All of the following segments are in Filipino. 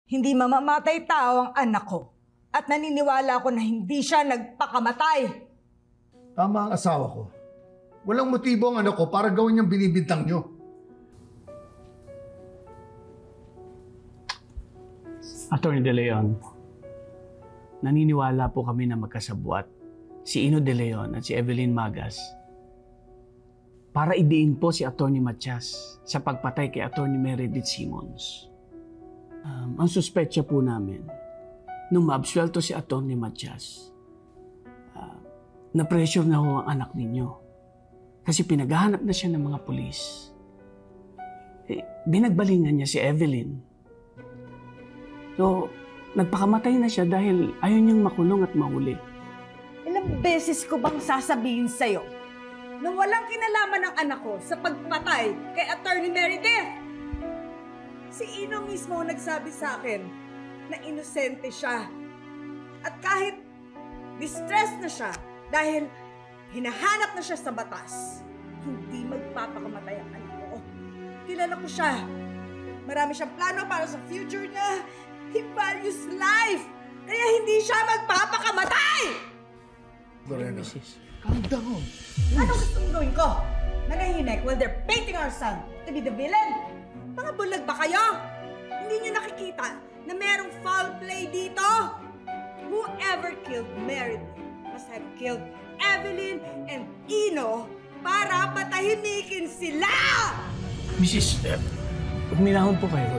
Hindi mamamatay tao ang anak ko. At naniniwala ako na hindi siya nagpakamatay. Tama ang asawa ko. Walang motibo ang anak ko para gawin niyang binibintang niyo. Attorney De Leon, naniniwala po kami na magkasabuat si Ino De Leon at si Evelyn Magas para idiin po si Attorney Matias sa pagpatay kay Attorney Meredith Simmons. Ang suspetsya po namin, nung maabsuelto si Attorney Matias, na-pressure na ho ang anak ninyo kasi pinaghahanap na siya ng mga pulis. Binagbalingan niya si Evelyn. So, nagpakamatay na siya dahil ayaw niyang makulong at mahuli. Ilang beses ko bang sasabihin sa'yo na walang kinalaman ng anak ko sa pagpatay kay Attorney Meredith? Si Ino mismo nagsabi sa akin na inosente siya. At kahit distressed na siya dahil hinahanap na siya sa batas, hindi magpapakamatay ang anak ko. Kilala ko siya. Marami siyang plano para sa future niya. He values life! Kaya hindi siya magpapakamatay! Lorena, calm down. Ano gusto mong gawin ko? Nanahimik while they're painting our son to be the villain? Mga bulag ba kayo? Hindi niyo nakikita na merong foul play dito? Whoever killed Meredith must have killed Evelyn and Ino para patahimikin sila! Mrs. Uminahon po kayo.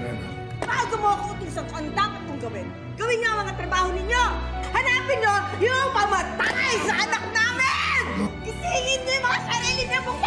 Bago mo ako utusan kung ano dapat kong gawin, gawin niyo ang mga trabaho ninyo! Hanapin niyo yung pamatay sa anak namin! Gisingin niyo yung mga sarili niyo mong